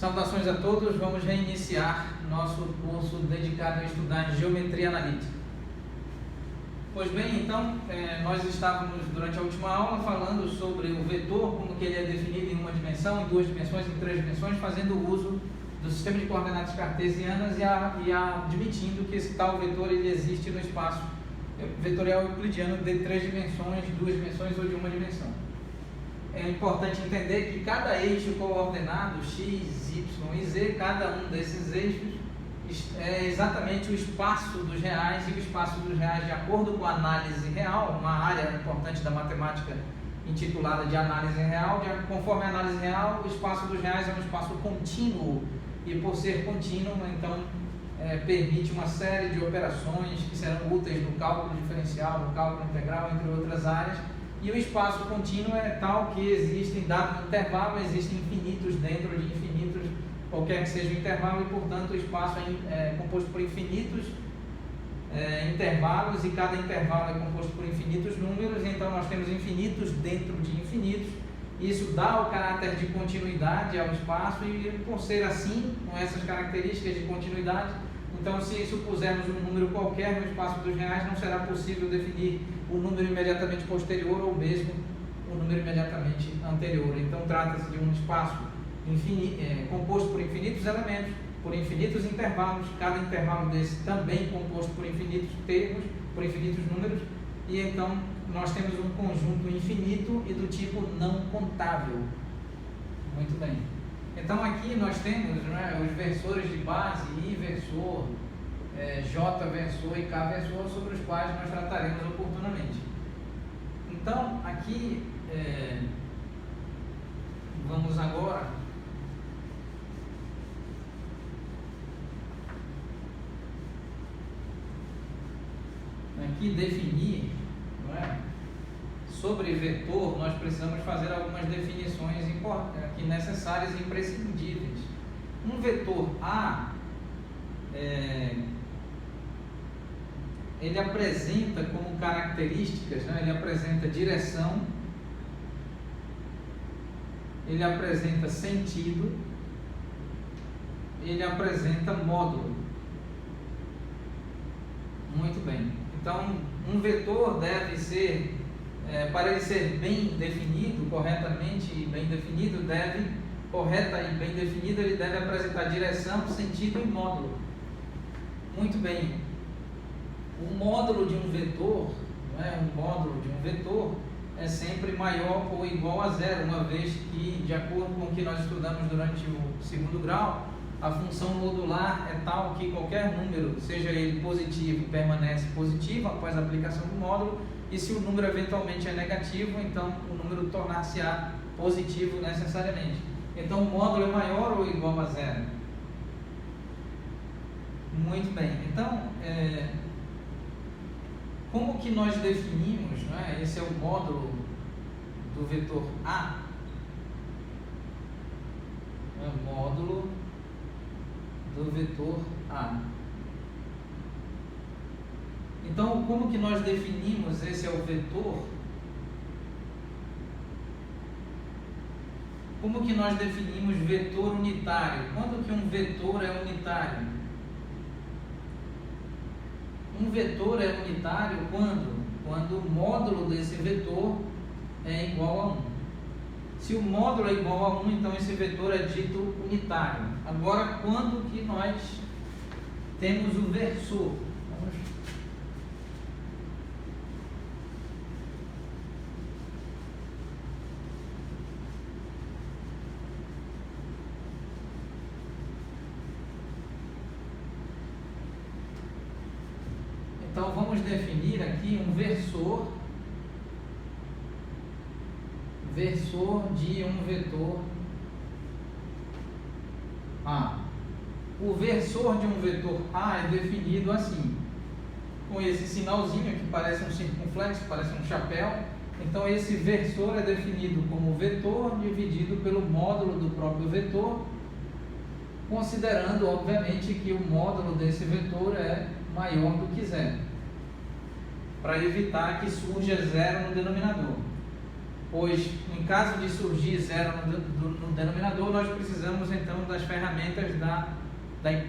Saudações a todos, vamos reiniciar nosso curso dedicado a estudar geometria analítica. Pois bem, então, nós estávamos durante a última aula falando sobre o vetor, como que ele é definido em uma dimensão, em duas dimensões, em três dimensões, fazendo uso do sistema de coordenadas cartesianas e admitindo que esse tal vetor ele existe no espaço vetorial euclidiano de três dimensões, duas dimensões ou de uma dimensão. É importante entender que cada eixo coordenado x, y e z, cada um desses eixos é exatamente o espaço dos reais, e o espaço dos reais, de acordo com a análise real, uma área importante da matemática intitulada de análise real, conforme a análise real, o espaço dos reais é um espaço contínuo, e por ser contínuo, então, permite uma série de operações que serão úteis no cálculo diferencial, no cálculo integral, entre outras áreas. E o espaço contínuo é tal que existem, dado um intervalo, existem infinitos dentro de infinitos, qualquer que seja o intervalo, e portanto o espaço é composto por infinitos intervalos, e cada intervalo é composto por infinitos números, então nós temos infinitos dentro de infinitos. Isso dá o caráter de continuidade ao espaço, e por ser assim, com essas características de continuidade, então se supusermos um número qualquer no espaço dos reais, não será possível definir o número imediatamente posterior ou mesmo o número imediatamente anterior. Então trata-se de um espaço composto por infinitos elementos, por infinitos intervalos, cada intervalo desse também composto por infinitos termos, por infinitos números, e então nós temos um conjunto infinito e do tipo não contável. Muito bem. Então aqui nós temos os versores de base, I versor, J versor e K versor, sobre os quais nós trataremos oportunamente. Então aqui vamos agora definir, sobre vetor. Nós precisamos fazer algumas definições aqui necessárias e imprescindíveis. Um vetor A ele apresenta como características, ele apresenta direção, ele apresenta sentido, ele apresenta módulo. Muito bem. Então, um vetor deve ser, para ele ser bem definido, corretamente e bem definido, ele deve apresentar direção, sentido e módulo. Muito bem. O módulo de um vetor, é sempre maior ou igual a zero, uma vez que, de acordo com o que nós estudamos durante o segundo grau, a função modular é tal que qualquer número, seja ele positivo, permanece positivo após a aplicação do módulo, e se o número eventualmente é negativo, então o número tornar-se-á positivo necessariamente. Então o módulo é maior ou igual a zero? Muito bem. Então, como que nós definimos, esse é o módulo do vetor A, módulo do vetor A. Então, como que nós definimos esse é o vetor? Como que nós definimos vetor unitário? Quando que um vetor é unitário? Um vetor é unitário quando o módulo desse vetor é igual a 1. Se o módulo é igual a 1, então esse vetor é dito unitário. Agora, quando que nós temos o versor? Então vamos definir aqui um versor de um vetor A. O versor de um vetor A é definido assim, com esse sinalzinho que parece um circunflexo, parece um chapéu. Então esse versor é definido como vetor dividido pelo módulo do próprio vetor, considerando obviamente que o módulo desse vetor é maior do que zero, para evitar que surja zero no denominador. pois em caso de surgir zero no denominador, nós precisamos então das ferramentas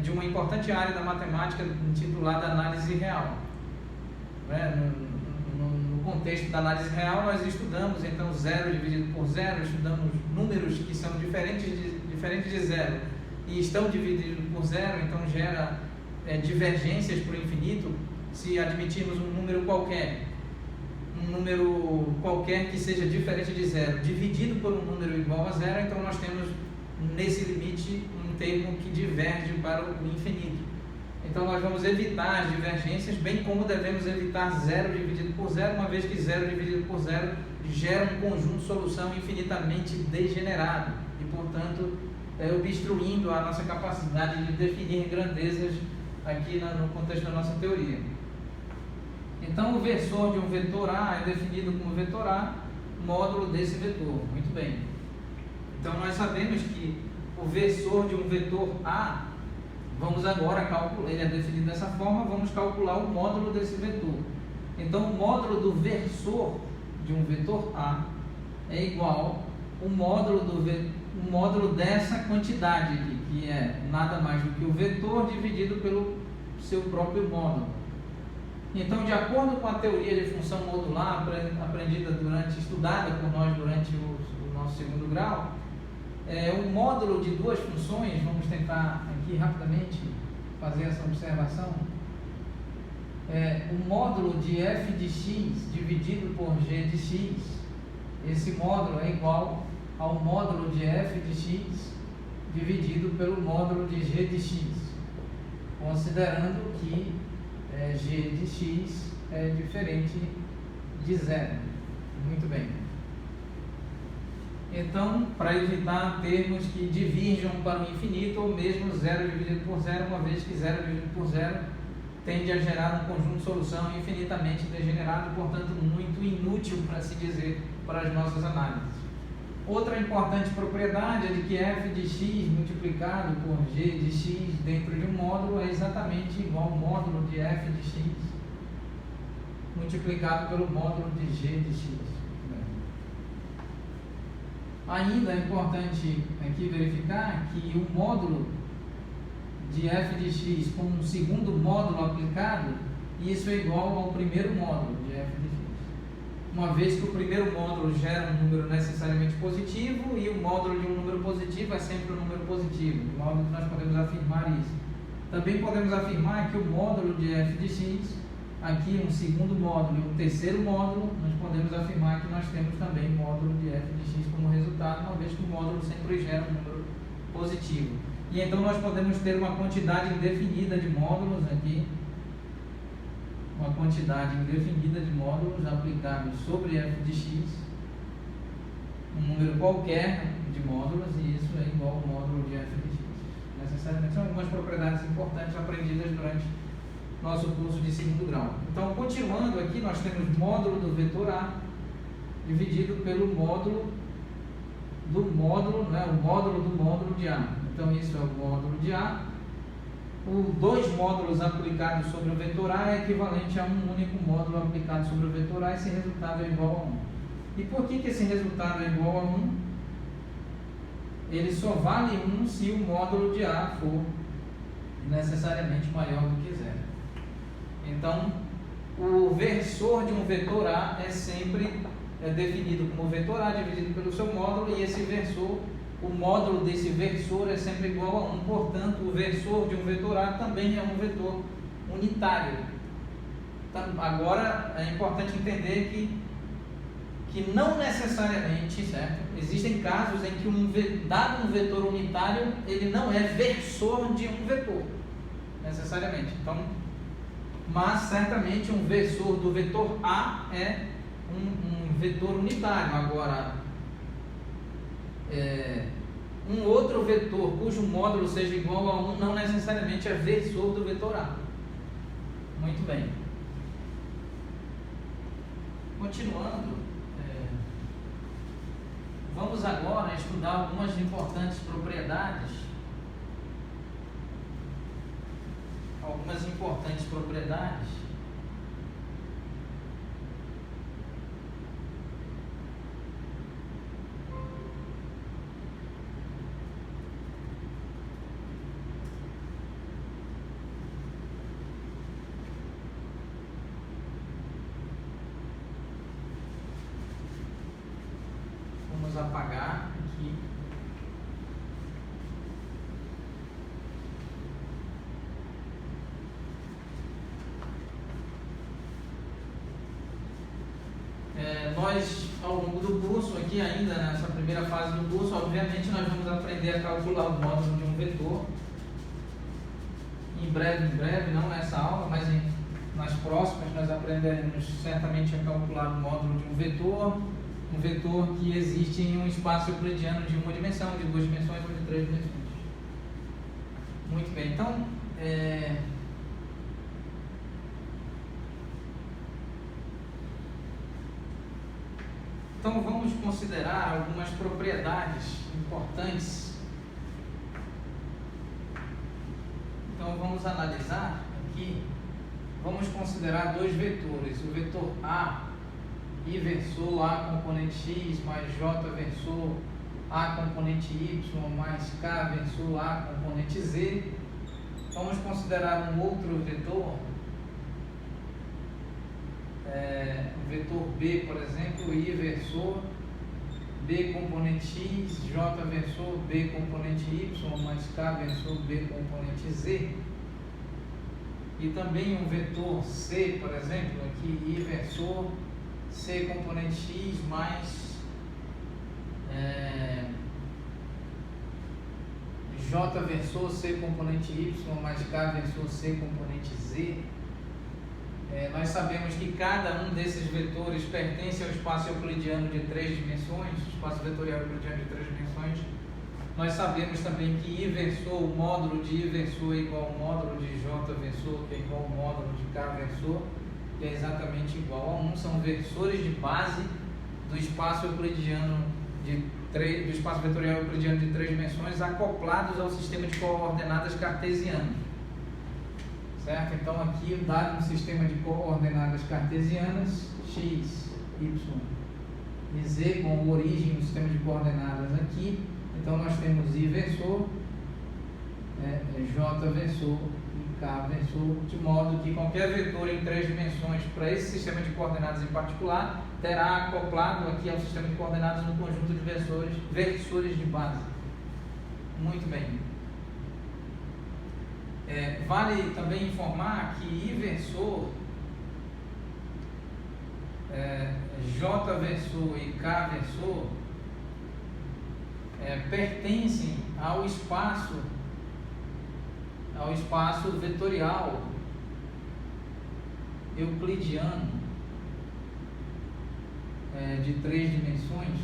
de uma importante área da matemática intitulada análise real. No contexto da análise real, nós estudamos então zero dividido por zero, estudamos números que são diferentes de zero e estão divididos por zero, então gera divergências por infinito. Se admitirmos um número qualquer que seja diferente de zero, dividido por um número igual a zero, então nós temos nesse limite um termo que diverge para o infinito. Então nós vamos evitar as divergências, bem como devemos evitar zero dividido por zero, uma vez que zero dividido por zero gera um conjunto de solução infinitamente degenerado e, portanto, obstruindo a nossa capacidade de definir grandezas aqui no contexto da nossa teoria. Então, o versor de um vetor A é definido como vetor A, módulo desse vetor. Muito bem. Então, nós sabemos que o versor de um vetor A, vamos agora calcular, ele é definido dessa forma, vamos calcular o módulo desse vetor. Então, o módulo do versor de um vetor A é igual ao módulo dessa quantidade aqui, que é nada mais do que o vetor dividido pelo seu próprio módulo. Então, de acordo com a teoria de função modular estudada por nós durante o nosso segundo grau, o módulo de duas funções, vamos tentar aqui rapidamente fazer essa observação, o módulo de f de x dividido por g de x, esse módulo é igual ao módulo de f de x dividido pelo módulo de g de x, considerando que g de x é diferente de zero. Muito bem. Então, para evitar termos que divirjam para o infinito, ou mesmo zero dividido por zero, uma vez que zero dividido por zero tende a gerar um conjunto de solução infinitamente degenerado, portanto muito inútil, para assim dizer, para as nossas análises. Outra importante propriedade é de que f de x multiplicado por g de x dentro de um módulo é exatamente igual ao módulo de f de x multiplicado pelo módulo de g de x. Ainda é importante aqui verificar que o módulo de f de x com um segundo módulo aplicado, isso é igual ao primeiro módulo de f de x. Uma vez que o primeiro módulo gera um número necessariamente positivo e o módulo de um número positivo é sempre um número positivo, de modo que nós podemos afirmar isso. Também podemos afirmar que o módulo de f de x, aqui um segundo módulo e um terceiro módulo, nós podemos afirmar que nós temos também módulo de f de x como resultado, uma vez que o módulo sempre gera um número positivo. E então nós podemos ter uma quantidade indefinida de módulos aqui, uma quantidade indefinida de módulos aplicáveis sobre f de x, um número qualquer de módulos, e isso é igual ao módulo de f de x. Necessariamente são algumas propriedades importantes aprendidas durante nosso curso de segundo grau. Então, continuando aqui, nós temos módulo do vetor A dividido pelo módulo do módulo, né, o módulo do módulo de A. Então, isso é o módulo de A. Dois módulos aplicados sobre o vetor A é equivalente a um único módulo aplicado sobre o vetor A. Esse resultado é igual a 1. E por que esse resultado é igual a 1? Ele só vale 1 se o módulo de A for necessariamente maior do que zero. Então, o versor de um vetor A é sempre definido como vetor A dividido pelo seu módulo, e esse versor, o módulo desse versor é sempre igual a 1, portanto, o versor de um vetor A também é um vetor unitário. Então, agora, é importante entender que não necessariamente, certo? Existem casos em que dado um vetor unitário, ele não é versor de um vetor, necessariamente. Então, mas certamente um versor do vetor A é um vetor unitário. Agora, um outro vetor cujo módulo seja igual a 1 não necessariamente é versor do vetor A. Muito bem. Continuando, vamos agora estudar algumas importantes propriedades. apagar aqui. Nós, ao longo do curso, aqui ainda nessa primeira fase do curso, obviamente nós vamos aprender a calcular o módulo de um vetor. Em breve, não nessa aula, mas nas próximas nós aprenderemos certamente a calcular o módulo de um vetor que existe em um espaço euclidiano de uma dimensão, de duas dimensões ou de três dimensões. Muito bem, então, vamos considerar algumas propriedades importantes. Então vamos analisar aqui, vamos considerar dois vetores, o vetor A, I versor A componente X mais J versor A componente Y mais K versor A componente Z. Vamos considerar um outro vetor, o vetor B, por exemplo, I versor B componente X, J versor B componente Y mais K versor B componente Z. E também um vetor C, por exemplo, aqui I versor C componente X mais J versor C componente Y mais K versor C componente Z. Nós sabemos que cada um desses vetores pertence ao espaço euclidiano de três dimensões, espaço vetorial euclidiano de três dimensões. Nós sabemos também que I versor, o módulo de I versor é igual ao módulo de J versor, que é igual ao módulo de K versor, que é exatamente igual a 1. São versores de base do espaço euclidiano do espaço vetorial euclidiano de três dimensões acoplados ao sistema de coordenadas cartesiano. Certo? Então aqui, dado um sistema de coordenadas cartesianas, x, y e z com origem no sistema de coordenadas aqui, então nós temos I versor, J versor e K versor, de modo que qualquer vetor em três dimensões para esse sistema de coordenadas em particular terá acoplado aqui ao sistema de coordenadas um conjunto de versores de base. Muito bem. Vale também informar que I versor, J versor e K versor pertencem ao espaço vetorial euclidiano de três dimensões.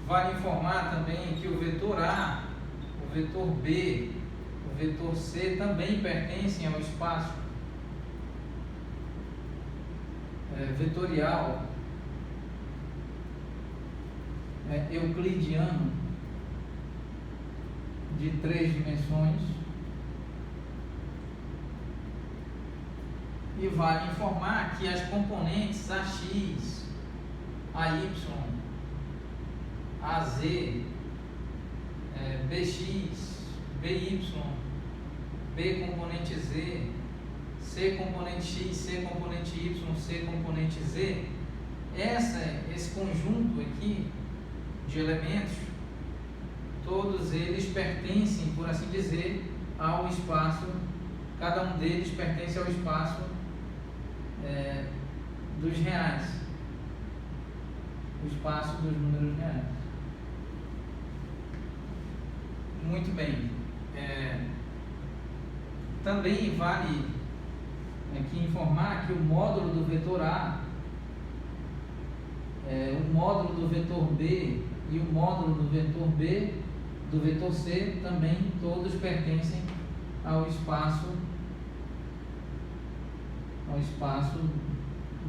Vale informar também que o vetor A, o vetor B, o vetor C também pertencem ao espaço vetorial euclidiano de três dimensões. E vale informar que as componentes AX, AY, AZ, BX, BY, B componente Z, C componente X, C componente Y, C componente Z, esse conjunto aqui de elementos, todos eles pertencem, por assim dizer, ao espaço, cada um deles pertence ao espaço dos reais, o espaço dos números reais. Muito bem. Também vale aqui informar que o módulo do vetor A, o módulo do vetor B e o módulo do vetor B, do vetor C, também todos pertencem ao espaço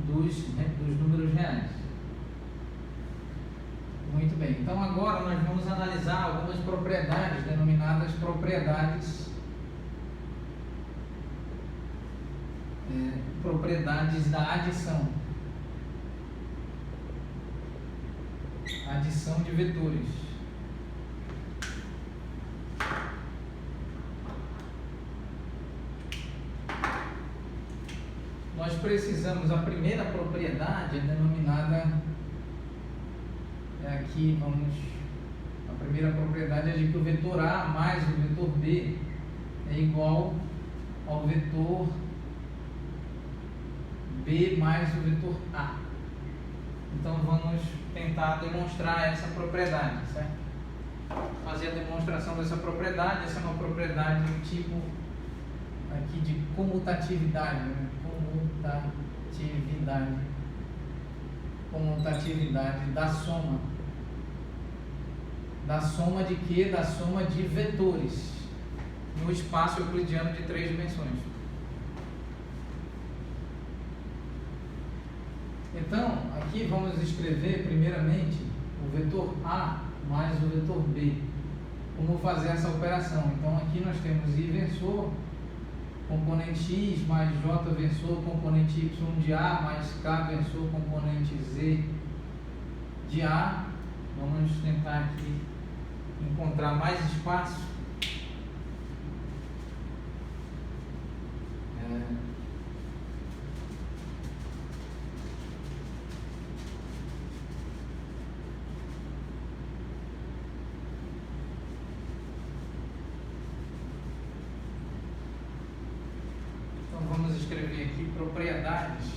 dos números reais. Muito bem, então agora nós vamos analisar algumas propriedades denominadas propriedades da adição. Adição de vetores. Nós precisamos, a primeira propriedade é denominada, aqui a primeira propriedade é de que o vetor A mais o vetor B é igual ao vetor B mais o vetor A. Então vamos tentar demonstrar essa propriedade, certo? Fazer a demonstração dessa propriedade. Essa é uma propriedade do tipo aqui de comutatividade, né? Comutatividade da soma. Da soma de quê? Da soma de vetores no espaço euclidiano de 3 dimensões. Então, aqui vamos escrever primeiramente o vetor A mais o vetor B. Como fazer essa operação? Então, aqui nós temos I versor, componente X, mais J versor, componente Y de A, mais K versor, componente Z de A. Vamos tentar aqui encontrar mais espaço. Então vamos escrever aqui propriedades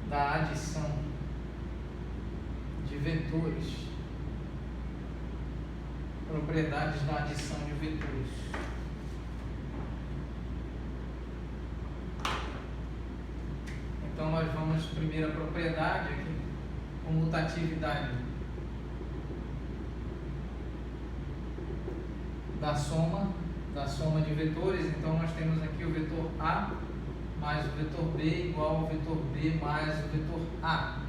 da adição de vetores. Propriedades da adição de vetores. Então nós vamos, primeira propriedade aqui, comutatividade da soma de vetores. Então nós temos aqui o vetor A mais o vetor B igual ao vetor B mais o vetor A.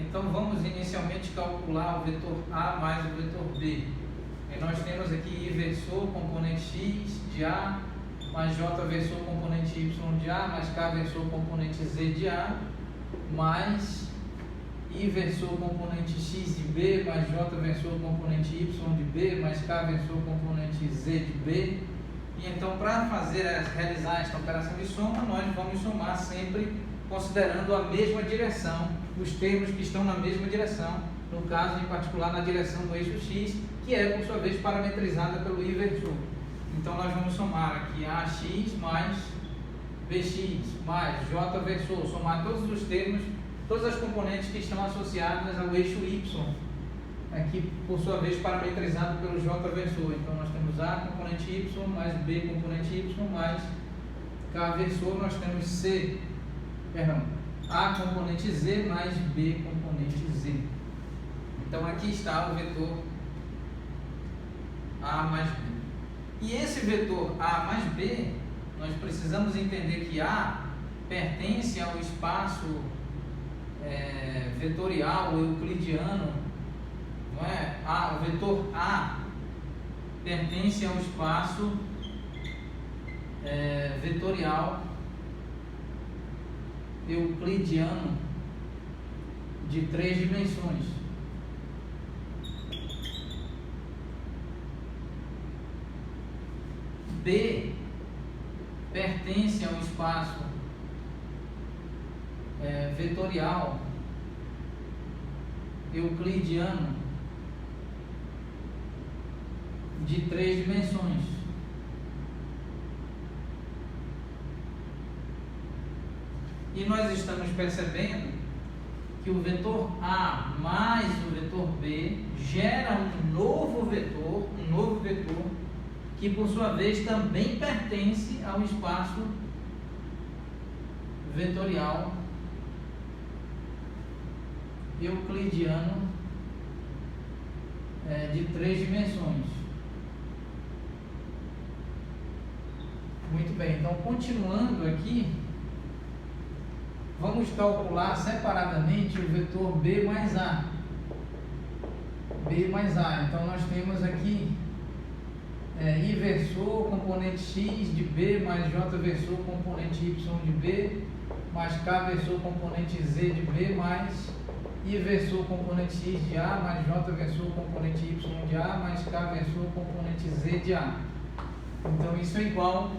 Então vamos inicialmente calcular o vetor A mais o vetor B. E nós temos aqui I versor, componente X de A, mais J versor, componente Y de A, mais K versor, componente Z de A, mais I versor, componente X de B, mais J versor, componente Y de B, mais K versor, componente Z de B. E então, para realizar esta operação de soma, nós vamos somar sempre considerando a mesma direção, os termos que estão na mesma direção, no caso em particular na direção do eixo X, que é por sua vez parametrizada pelo I versor. Então nós vamos somar aqui AX mais BX mais J versor, somar todos os termos, todas as componentes que estão associadas ao eixo Y, aqui por sua vez parametrizado pelo J versor. Então nós temos A componente Y mais B componente Y mais K versor, nós temos A componente Z mais B componente Z. Então aqui está o vetor A mais B. E esse vetor A mais B, nós precisamos entender que A pertence ao espaço vetorial euclidiano, não é? O vetor A pertence ao espaço vetorial euclidiano de 3 dimensões. B pertence ao espaço vetorial euclidiano de 3 dimensões. E nós estamos percebendo que o vetor A mais o vetor B gera um novo vetor, que por sua vez também pertence ao espaço vetorial euclidiano de 3 dimensões. Muito bem, então continuando aqui, vamos calcular separadamente o vetor B mais A. B mais A, então nós temos aqui I versor, componente X de B, mais J versor, componente Y de B, mais K versor, componente Z de B, mais I versor componente x de A mais J versor componente y de A mais K versor componente z de A. Então isso é igual,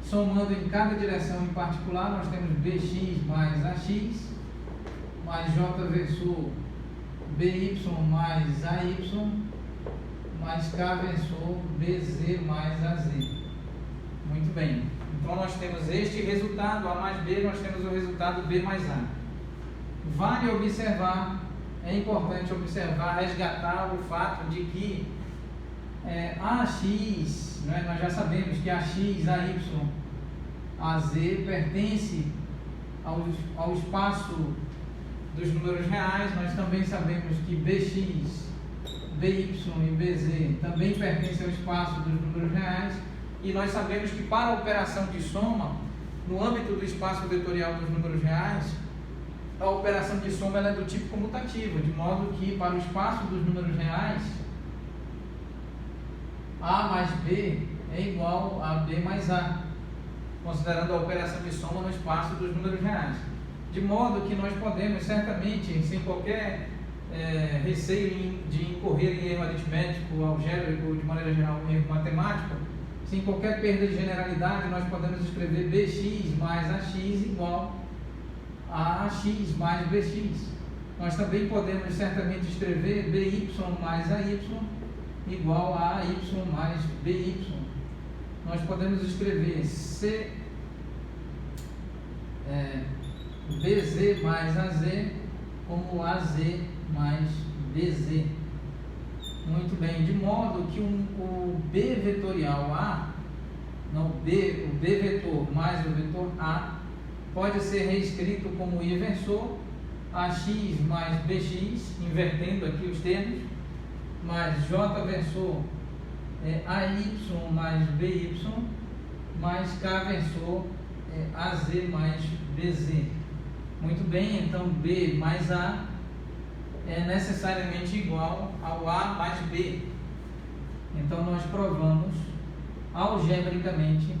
somando em cada direção em particular, nós temos bx mais ax mais J versor by mais ay mais K versor bz mais az. Muito bem. Então nós temos este resultado, A mais B, nós temos o resultado B mais A. Vale observar, é importante observar, resgatar o fato de que AX, né, nós já sabemos que AX, AY, AZ pertence ao espaço dos números reais. Nós também sabemos que BX, BY e BZ também pertencem ao espaço dos números reais. E nós sabemos que para a operação de soma, no âmbito do espaço vetorial dos números reais, a operação de soma ela é do tipo comutativa, de modo que para o espaço dos números reais, A mais B é igual a B mais A, considerando a operação de soma no espaço dos números reais. De modo que nós podemos, certamente, sem qualquer receio de incorrer em erro aritmético, algébrico, de maneira geral, em erro matemático, sem qualquer perda de generalidade, nós podemos escrever Bx mais Ax igual a Ax mais Bx. Nós também podemos certamente escrever By mais Ay igual a Ay mais By. Nós podemos escrever Bz mais Az como Az mais Bz. Muito bem, de modo que o B vetorial A, não, o B vetor mais o vetor A, pode ser reescrito como I versor, AX mais BX, invertendo aqui os termos, mais J versor AY mais BY, mais K versor AZ mais BZ. Muito bem, então B mais A é necessariamente igual ao A mais B. Então nós provamos algebricamente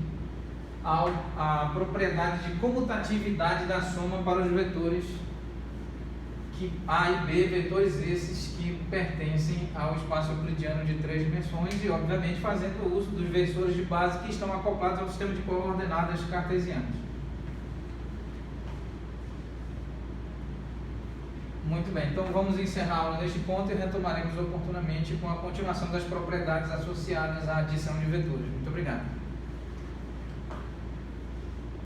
a propriedade de comutatividade da soma para os vetores que A e B, vetores esses que pertencem ao espaço euclidiano de 3 dimensões e obviamente fazendo uso dos versores de base que estão acoplados ao sistema de coordenadas cartesianas. Muito bem, então vamos encerrar a aula neste ponto e retomaremos oportunamente com a continuação das propriedades associadas à adição de vetores. Muito obrigado.